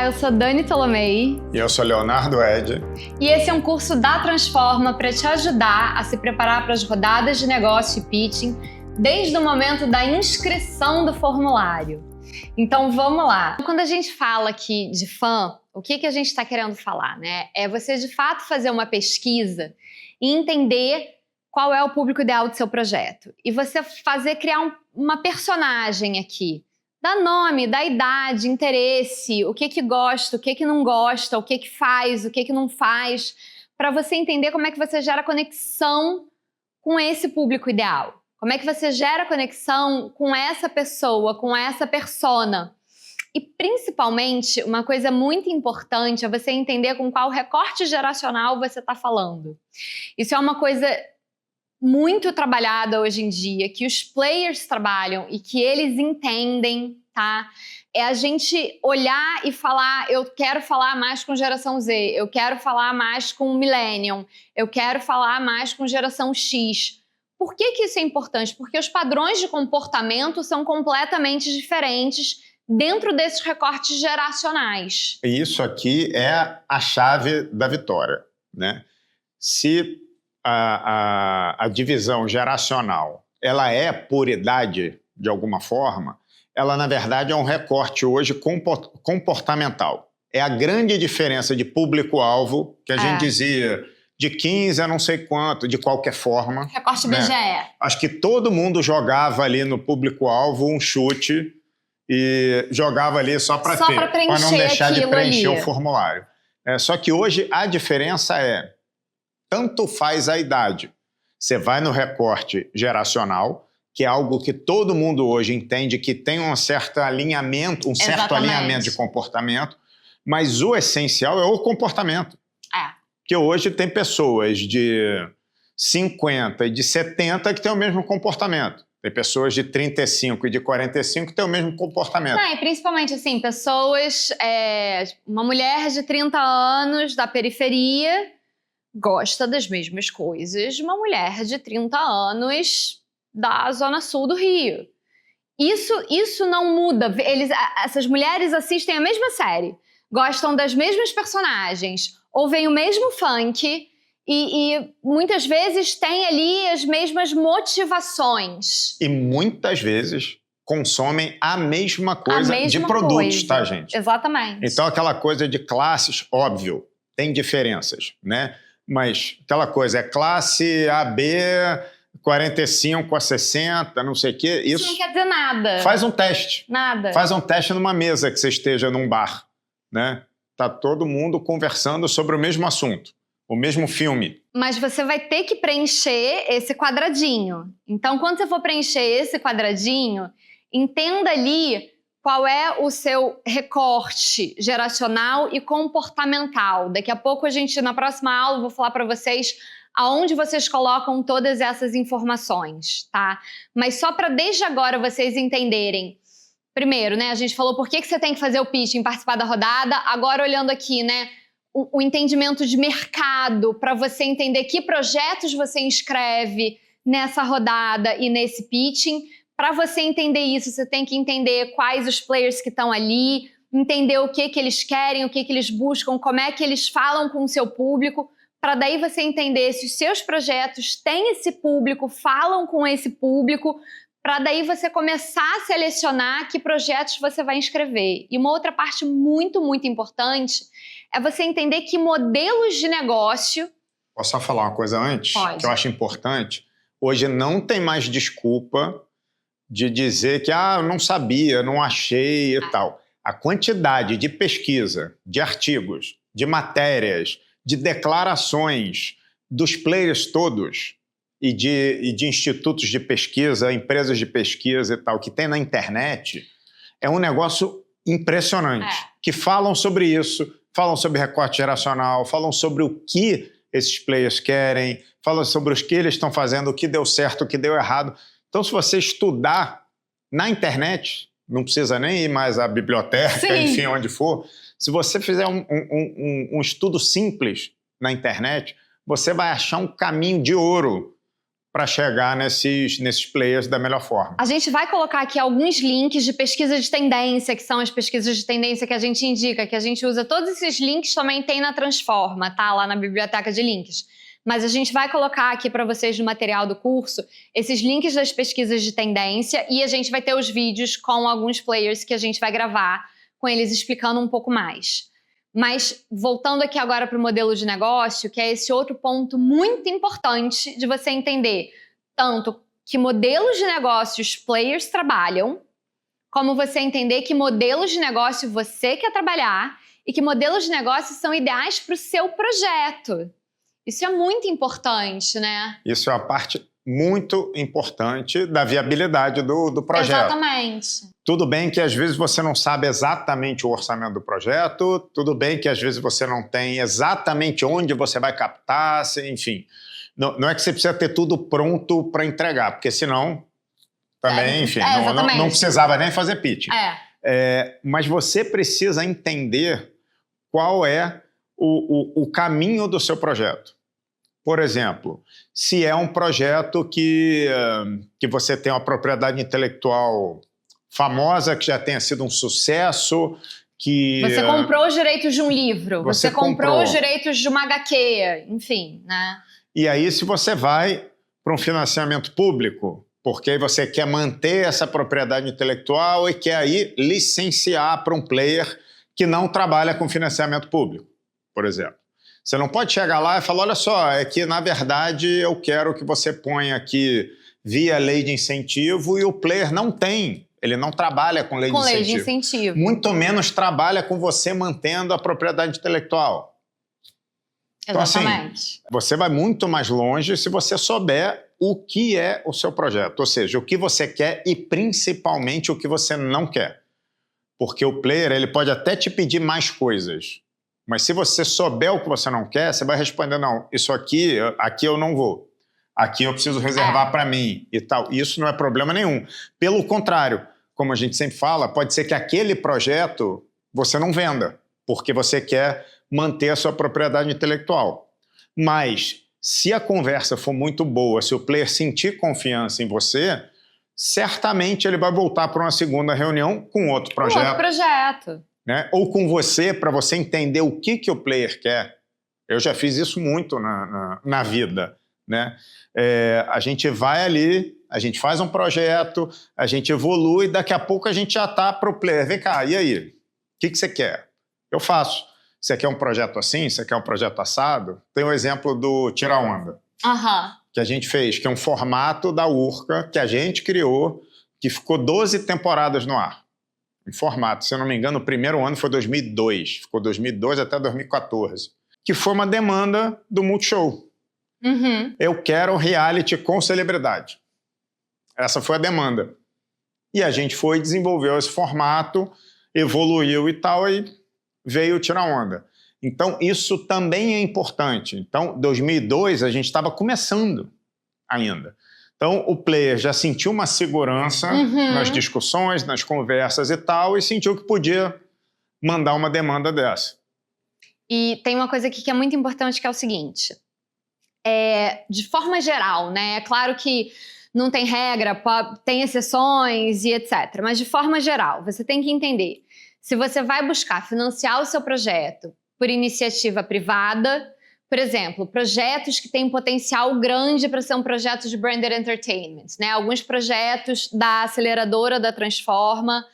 eu sou Dani Tolomei. E eu sou Leonardo Ed. E esse é um curso da Transforma para te ajudar a se preparar para as rodadas de negócio e pitching desde o momento da inscrição do formulário. Então vamos lá. Quando a gente fala aqui de fã, o que a gente está querendo falar, né? É você de fato fazer uma pesquisa e entender qual é o público ideal do seu projeto. E você criar uma personagem aqui. Dá nome, dá idade, interesse, o que gosta, o que não gosta, o que faz, o que não faz, para você entender como é que você gera conexão com esse público ideal. Como é que você gera conexão com essa pessoa, com essa persona. E principalmente, uma coisa muito importante é você entender com qual recorte geracional você está falando. Isso é uma coisa muito trabalhada hoje em dia, que os players trabalham e que eles entendem, tá? É a gente olhar e falar, eu quero falar mais com geração Z, eu quero falar mais com Millennium, eu quero falar mais com geração X. Por que isso é importante? Porque os padrões de comportamento são completamente diferentes dentro desses recortes geracionais. E isso aqui é a chave da vitória, né? Se a divisão geracional ela é por idade, de alguma forma, ela, na verdade, é um recorte hoje comportamental. É a grande diferença de público-alvo, que a gente dizia de 15 a não sei quanto, de qualquer forma. Recorte BGE. Né? Acho que todo mundo jogava ali no público-alvo um chute e jogava ali só para não deixar de preencher o formulário. Só que hoje a diferença é tanto faz a idade. Você vai no recorte geracional, que é algo que todo mundo hoje entende que tem um certo alinhamento, certo alinhamento de comportamento, mas o essencial é o comportamento. Porque hoje tem pessoas de 50 e de 70 que têm o mesmo comportamento. Tem pessoas de 35 e de 45 que têm o mesmo comportamento. Não, e principalmente, assim, pessoas... uma mulher de 30 anos da periferia gosta das mesmas coisas de uma mulher de 30 anos da zona sul do Rio. Isso não muda. Essas mulheres assistem a mesma série, gostam das mesmas personagens, ouvem o mesmo funk e muitas vezes têm ali as mesmas motivações. E muitas vezes consomem a mesma coisa de produtos, tá, gente? Exatamente. Então aquela coisa de classes, óbvio, tem diferenças, né? Mas aquela coisa, é classe AB, 45 a 60, não sei o quê. Isso não quer dizer nada. Faz um teste. Nada. Faz um teste numa mesa que você esteja num bar, né? Tá todo mundo conversando sobre o mesmo assunto, o mesmo filme. Mas você vai ter que preencher esse quadradinho. Então, quando você for preencher esse quadradinho, entenda ali qual é o seu recorte geracional e comportamental. Daqui a pouco na próxima aula, eu vou falar para vocês aonde vocês colocam todas essas informações, tá? Mas só para desde agora vocês entenderem. Primeiro, né, a gente falou por que você tem que fazer o pitching, participar da rodada. Agora, olhando aqui, né, o entendimento de mercado, para você entender que projetos você inscreve nessa rodada e nesse pitching. Para você entender isso, você tem que entender quais os players que estão ali, entender o que eles querem, o que eles buscam, como é que eles falam com o seu público, para daí você entender se os seus projetos têm esse público, falam com esse público, para daí você começar a selecionar que projetos você vai inscrever. E uma outra parte muito, muito importante é você entender que modelos de negócio... Posso só falar uma coisa antes? Pode. Que eu acho importante? Hoje não tem mais desculpa de dizer que eu não sabia, não achei e tal. A quantidade de pesquisa, de artigos, de matérias, de declarações dos players todos e de institutos de pesquisa, empresas de pesquisa e tal, que tem na internet, é um negócio impressionante. Que falam sobre isso, falam sobre recorte geracional, falam sobre o que esses players querem, falam sobre o que eles estão fazendo, o que deu certo, o que deu errado. Então, se você estudar na internet, não precisa nem ir mais à biblioteca, enfim, onde for. Se você fizer um estudo simples na internet, você vai achar um caminho de ouro para chegar nesses players da melhor forma. A gente vai colocar aqui alguns links de pesquisa de tendência, que são as pesquisas de tendência que a gente indica, que a gente usa. Todos esses links também tem na Transforma, tá? Lá na biblioteca de links. Mas a gente vai colocar aqui para vocês no material do curso esses links das pesquisas de tendência e a gente vai ter os vídeos com alguns players que a gente vai gravar com eles explicando um pouco mais. Mas voltando aqui agora para o modelo de negócio, que é esse outro ponto muito importante de você entender tanto que modelos de negócio os players trabalham, como você entender que modelos de negócio você quer trabalhar e que modelos de negócio são ideais para o seu projeto. Isso é muito importante, né? Isso é uma parte muito importante da viabilidade do projeto. Exatamente. Tudo bem que às vezes você não sabe exatamente o orçamento do projeto, tudo bem que às vezes você não tem exatamente onde você vai captar, enfim. Não é que você precisa ter tudo pronto para entregar, porque senão também, enfim, não precisava nem fazer pitch. Mas você precisa entender qual é o caminho do seu projeto. Por exemplo, se é um projeto que você tem uma propriedade intelectual famosa, que já tenha sido um sucesso, que... Você comprou os direitos de um livro, você comprou os direitos de uma HQ, enfim, né? E aí, se você vai para um financiamento público, porque aí você quer manter essa propriedade intelectual e quer aí licenciar para um player que não trabalha com financiamento público, por exemplo. Você não pode chegar lá e falar, olha só, é que na verdade eu quero que você ponha aqui via lei de incentivo e o player não tem, ele não trabalha com lei de incentivo. Muito menos trabalha com você mantendo a propriedade intelectual. Exatamente. Então, assim, você vai muito mais longe se você souber o que é o seu projeto, ou seja, o que você quer e principalmente o que você não quer. Porque o player ele pode até te pedir mais coisas, mas se você souber o que você não quer, você vai responder, não, isso aqui eu não vou. Aqui eu preciso reservar para mim e tal. Isso não é problema nenhum. Pelo contrário, como a gente sempre fala, pode ser que aquele projeto você não venda, porque você quer manter a sua propriedade intelectual. Mas se a conversa for muito boa, se o player sentir confiança em você, certamente ele vai voltar para uma segunda reunião com outro projeto. Com outro projeto. Né? Ou com você, para você entender o que o player quer. Eu já fiz isso muito na vida. Né? A gente vai ali, a gente faz um projeto, a gente evolui, daqui a pouco a gente já está para o player. Vem cá, e aí? O que você quer? Eu faço. Você quer um projeto assim? Você quer um projeto assado? Tem o exemplo do Tira Onda, que a gente fez, que é um formato da Urca que a gente criou, que ficou 12 temporadas no ar. Em formato, se eu não me engano, o primeiro ano foi 2002. Ficou 2002 até 2014. Que foi uma demanda do Multishow. Eu quero um reality com celebridade. Essa foi a demanda. E a gente foi, desenvolveu esse formato, evoluiu e tal, e veio Tira Onda. Então, isso também é importante. Então, 2002, a gente estava começando ainda. Então, o player já sentiu uma segurança nas discussões, nas conversas e tal, e sentiu que podia mandar uma demanda dessa. E tem uma coisa aqui que é muito importante, que é o seguinte. De forma geral, né? É claro que não tem regra, tem exceções e etc. Mas de forma geral, você tem que entender. Se você vai buscar financiar o seu projeto por iniciativa privada, por exemplo, projetos que têm potencial grande para ser um projeto de branded entertainment, né? Alguns projetos da aceleradora da Transforma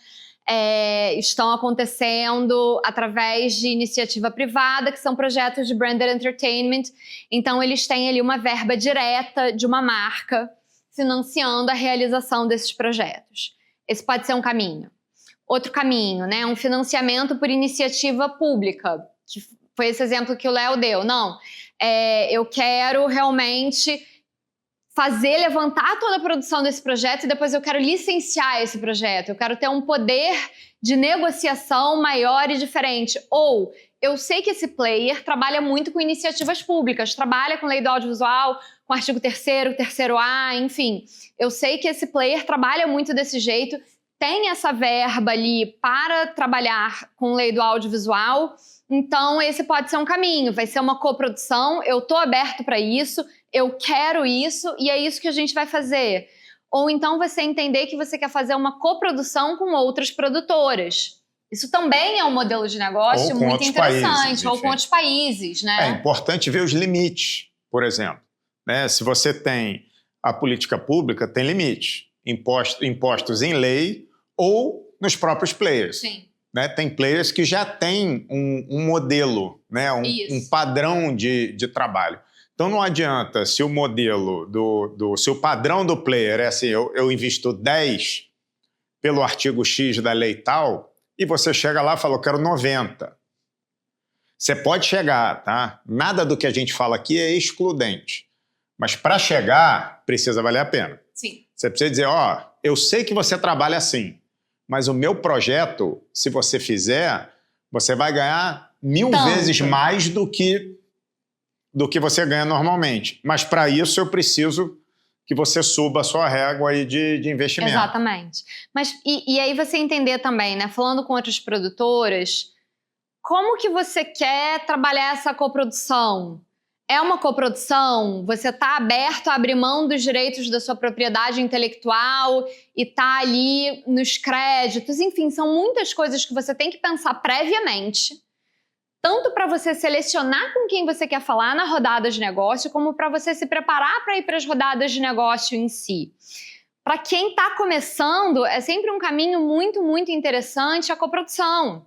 estão acontecendo através de iniciativa privada, que são projetos de branded entertainment. Então, eles têm ali uma verba direta de uma marca financiando a realização desses projetos. Esse pode ser um caminho. Outro caminho, né? Um financiamento por iniciativa pública, que foi esse exemplo que o Léo deu. Não, eu quero realmente levantar toda a produção desse projeto e depois eu quero licenciar esse projeto. Eu quero ter um poder de negociação maior e diferente. Ou eu sei que esse player trabalha muito com iniciativas públicas, trabalha com lei do audiovisual, com artigo 3º, 3º-A, enfim. Eu sei que esse player trabalha muito desse jeito, tem essa verba ali para trabalhar com lei do audiovisual. Então, esse pode ser um caminho, vai ser uma coprodução, eu estou aberto para isso, eu quero isso e é isso que a gente vai fazer. Ou então você entender que você quer fazer uma coprodução com outras produtoras. Isso também é um modelo de negócio muito interessante, ou com outros países, né? É importante ver os limites, por exemplo. Né? Se você tem a política pública, tem limites. Impostos em lei ou nos próprios players. Sim. Né? Tem players que já têm um modelo, né? um padrão de trabalho. Então não adianta se o modelo, se o padrão do player é assim, eu invisto 10 pelo artigo X da lei tal, e você chega lá e fala, eu quero 90. Você pode chegar, tá? Nada do que a gente fala aqui é excludente. Mas para chegar, precisa valer a pena. Sim. Você precisa dizer, ó, eu sei que você trabalha assim, mas o meu projeto, se você fizer, você vai ganhar 1000 vezes mais do que você ganha normalmente. Mas para isso eu preciso que você suba a sua régua aí de investimento. Exatamente. Mas, e aí você entender também, né, falando com outras produtoras, como que você quer trabalhar essa coprodução? É uma coprodução? Você está aberto a abrir mão dos direitos da sua propriedade intelectual e está ali nos créditos? Enfim, são muitas coisas que você tem que pensar previamente, tanto para você selecionar com quem você quer falar na rodada de negócio, como para você se preparar para ir para as rodadas de negócio em si. Para quem está começando, é sempre um caminho muito, muito interessante a coprodução.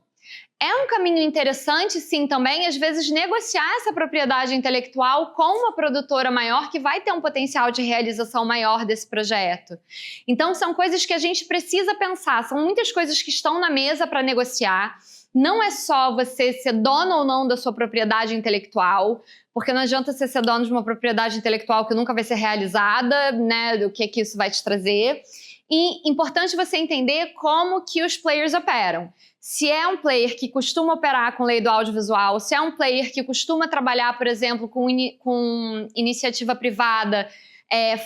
É um caminho interessante, sim, também, às vezes, negociar essa propriedade intelectual com uma produtora maior que vai ter um potencial de realização maior desse projeto. Então, são coisas que a gente precisa pensar. São muitas coisas que estão na mesa para negociar. Não é só você ser dono ou não da sua propriedade intelectual, porque não adianta você ser dono de uma propriedade intelectual que nunca vai ser realizada, né, do que isso vai te trazer. E importante você entender como que os players operam. Se é um player que costuma operar com lei do audiovisual, se é um player que costuma trabalhar, por exemplo, com iniciativa privada,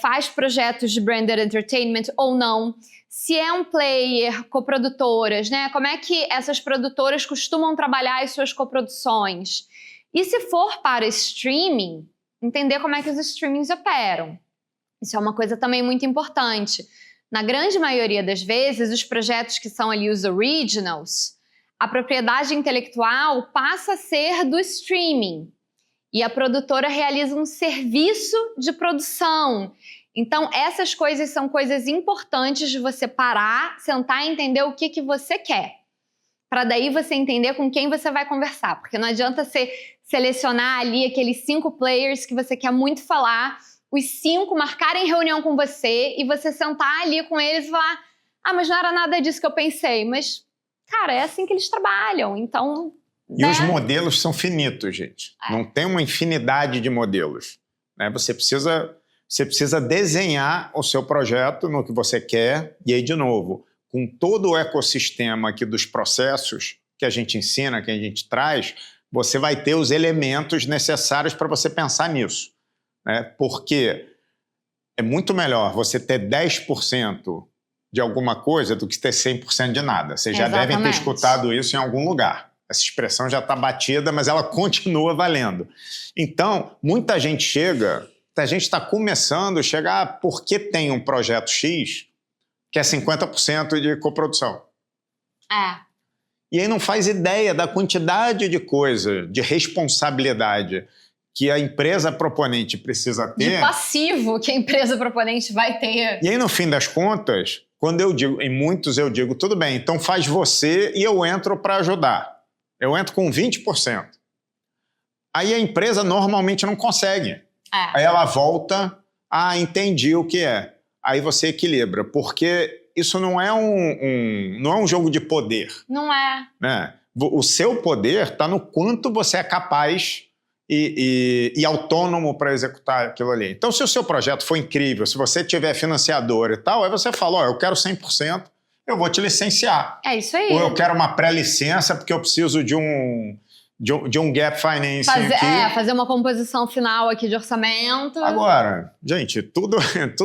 faz projetos de branded entertainment ou não. Se é um player, coprodutoras, né? Como é que essas produtoras costumam trabalhar as suas coproduções? E se for para streaming, entender como é que os streamings operam. Isso é uma coisa também muito importante. Na grande maioria das vezes, os projetos que são ali os originals, a propriedade intelectual passa a ser do streaming. E a produtora realiza um serviço de produção. Então, essas coisas são coisas importantes de você parar, sentar e entender o que você quer. Para daí você entender com quem você vai conversar. Porque não adianta você selecionar ali aqueles 5 players que você quer muito falar, os 5 marcarem reunião com você e você sentar ali com eles e falar, mas não era nada disso que eu pensei. Mas, cara, é assim que eles trabalham, então... E os modelos são finitos, gente. Não tem uma infinidade de modelos. Né? Você precisa desenhar o seu projeto no que você quer. E aí, de novo, com todo o ecossistema aqui dos processos que a gente ensina, que a gente traz, você vai ter os elementos necessários para você pensar nisso. Né? Porque é muito melhor você ter 10% de alguma coisa do que ter 100% de nada. Vocês já devem ter escutado isso em algum lugar. Essa expressão já está batida, mas ela continua valendo. Então, muita gente chega, a gente está começando a chegar porque tem um projeto X que é 50% de coprodução. E aí não faz ideia da quantidade de coisa, de responsabilidade que a empresa proponente precisa ter. De passivo que a empresa proponente vai ter. E aí, no fim das contas, quando eu digo, em muitos eu digo, tudo bem, então faz você e eu entro para ajudar. Eu entro com 20%. Aí a empresa normalmente não consegue. Aí ela volta, entendi o que é. Aí você equilibra, porque isso não é um jogo de poder. Não é. Né? O seu poder está no quanto você é capaz e autônomo para executar aquilo ali. Então, se o seu projeto for incrível, se você tiver financiador e tal, aí você fala, eu quero 100%, eu vou te licenciar. É isso aí. Ou eu quero uma pré-licença porque eu preciso de um gap financing aqui. Fazer uma composição final aqui de orçamento. Agora, gente, tudo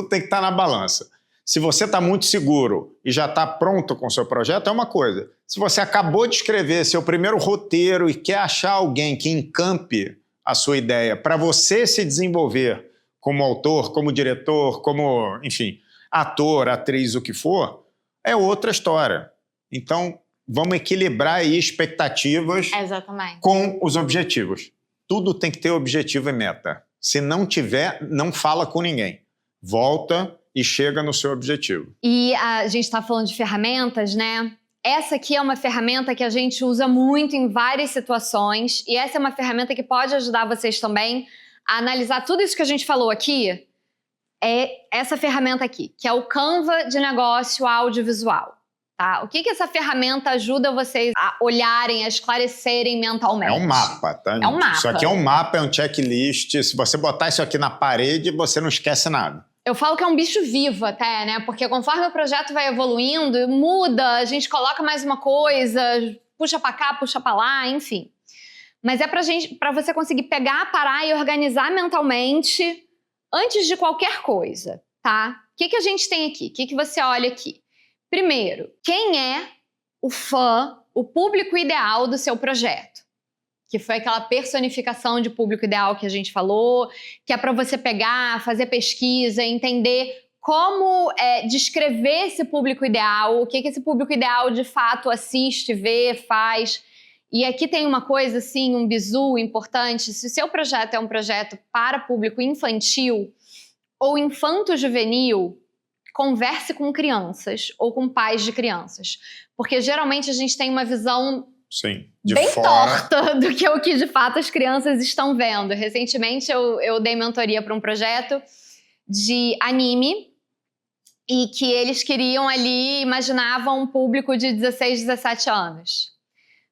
tem que estar na balança. Se você está muito seguro e já está pronto com o seu projeto, é uma coisa. Se você acabou de escrever seu primeiro roteiro e quer achar alguém que encampe a sua ideia para você se desenvolver como autor, como diretor, como, enfim, ator, atriz, o que for, é outra história. Então, vamos equilibrar aí expectativas Exatamente. com os objetivos. Tudo tem que ter objetivo e meta. Se não tiver, não fala com ninguém. Volta e chega no seu objetivo. E a gente está falando de ferramentas, né? Essa aqui é uma ferramenta que a gente usa muito em várias situações e essa é uma ferramenta que pode ajudar vocês também a analisar tudo isso que a gente falou aqui. É essa ferramenta aqui, que é o Canva de negócio audiovisual. Tá? O que essa ferramenta ajuda vocês a olharem, a esclarecerem mentalmente? É um mapa, tá? É um mapa. Isso aqui é um mapa, é um checklist. Se você botar isso aqui na parede, você não esquece nada. Eu falo que é um bicho vivo até, né? Porque conforme o projeto vai evoluindo, muda, a gente coloca mais uma coisa, puxa pra cá, puxa pra lá, enfim. Mas é pra você conseguir pegar, parar e organizar mentalmente antes de qualquer coisa, tá? O que a gente tem aqui? O que você olha aqui? Primeiro, quem é o fã, o público ideal do seu projeto? Que foi aquela personificação de público ideal que a gente falou, que é para você pegar, fazer pesquisa, entender como descrever esse público ideal, o que esse público ideal de fato assiste, vê, faz. E aqui tem uma coisa assim, um bizu importante, se o seu projeto é um projeto para público infantil ou infanto-juvenil, converse com crianças ou com pais de crianças. Porque geralmente a gente tem uma visão Sim, bem torta do que o que de fato as crianças estão vendo. Recentemente eu dei mentoria para um projeto de anime e que eles queriam ali, imaginavam um público de 16, 17 anos.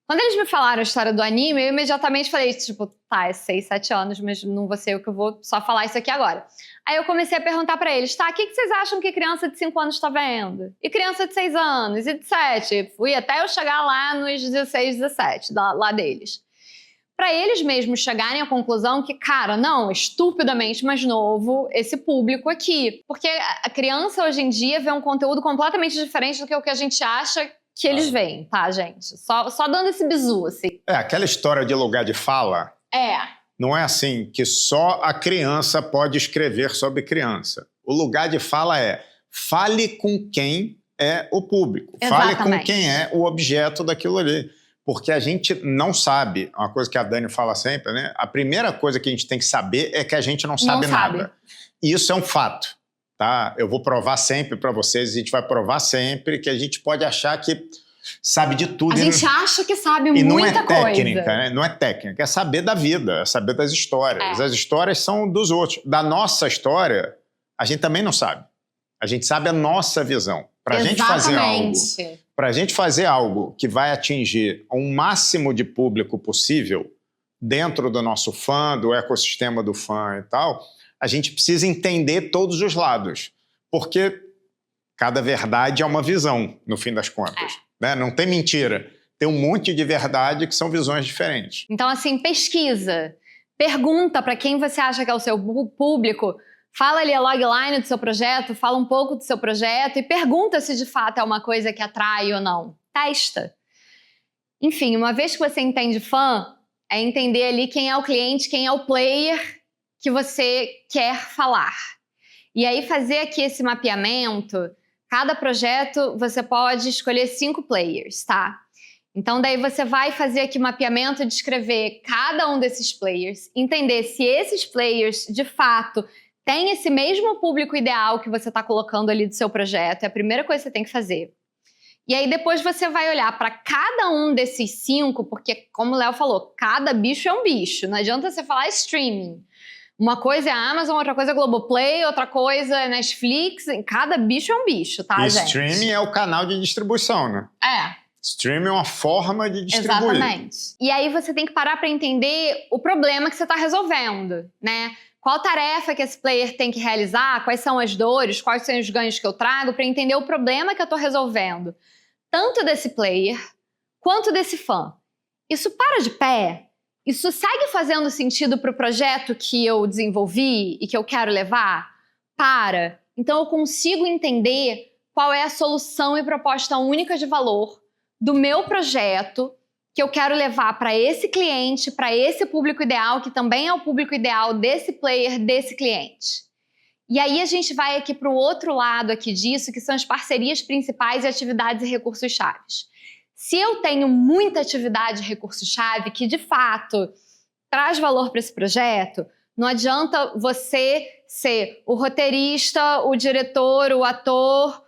Quando eles me falaram a história do anime, eu imediatamente falei, tipo, tá, é 6, 7 anos, mas não vou ser eu que eu vou só falar isso aqui agora. Aí eu comecei a perguntar pra eles, tá, o que vocês acham que criança de 5 anos tá vendo? E criança de 6 anos? E de 7? Fui até eu chegar lá nos 16, 17, lá deles. Pra eles mesmos chegarem à conclusão que, cara, não, é estupidamente mais novo esse público aqui. Porque a criança hoje em dia vê um conteúdo completamente diferente do que o que a gente acha que eles veem, tá, gente? Só dando esse bizu, assim. Aquela história de lugar de fala. Não é assim que só a criança pode escrever sobre criança. O lugar de fala é fale com quem é o público. Exatamente. Fale com quem é o objeto daquilo ali. Porque a gente não sabe, uma coisa que a Dani fala sempre, né? A primeira coisa que a gente tem que saber é que a gente não sabe nada. E isso é um fato. Tá? Eu vou provar sempre para vocês, a gente vai provar sempre que a gente pode achar que sabe de tudo. A gente acha que sabe e muita coisa. Não é técnica, né? Não é técnica, é saber da vida, é saber das histórias. As histórias são dos outros. Da nossa história, a gente também não sabe. A gente sabe a nossa visão. Para a gente fazer algo que vai atingir um máximo de público possível dentro do nosso fã, do ecossistema do fã e tal, a gente precisa entender todos os lados, porque cada verdade é uma visão, no fim das contas. Né? Não tem mentira. Tem um monte de verdade que são visões diferentes. Então, assim, pesquisa. Pergunta para quem você acha que é o seu público. Fala ali a logline do seu projeto, fala um pouco do seu projeto e pergunta se de fato é uma coisa que atrai ou não. Testa. Enfim, uma vez que você entende fã, é entender ali quem é o cliente, quem é o player que você quer falar. E aí fazer aqui esse mapeamento, cada projeto você pode escolher 5 players, tá? Então daí você vai fazer aqui o mapeamento, descrever cada um desses players, entender se esses players de fato têm esse mesmo público ideal que você está colocando ali do seu projeto, é a primeira coisa que você tem que fazer. E aí depois você vai olhar para cada um desses 5, porque como o Léo falou, cada bicho é um bicho, não adianta você falar streaming. Uma coisa é a Amazon, outra coisa é Globoplay, outra coisa é Netflix. Cada bicho é um bicho, tá, gente? Streaming é o canal de distribuição, né? Streaming é uma forma de distribuir. Exatamente. E aí você tem que parar para entender o problema que você está resolvendo, né? Qual tarefa que esse player tem que realizar, quais são as dores, quais são os ganhos que eu trago, para entender o problema que eu estou resolvendo. Tanto desse player, quanto desse fã. Isso para de pé? Isso segue fazendo sentido para o projeto que eu desenvolvi e que eu quero levar? Para. Então eu consigo entender qual é a solução e proposta única de valor do meu projeto que eu quero levar para esse cliente, para esse público ideal, que também é o público ideal desse player, desse cliente. E aí a gente vai aqui para o outro lado aqui disso, que são as parcerias principais e atividades e recursos-chaves. Se eu tenho muita atividade e recurso-chave que, de fato, traz valor para esse projeto, não adianta você ser o roteirista, o diretor, o ator,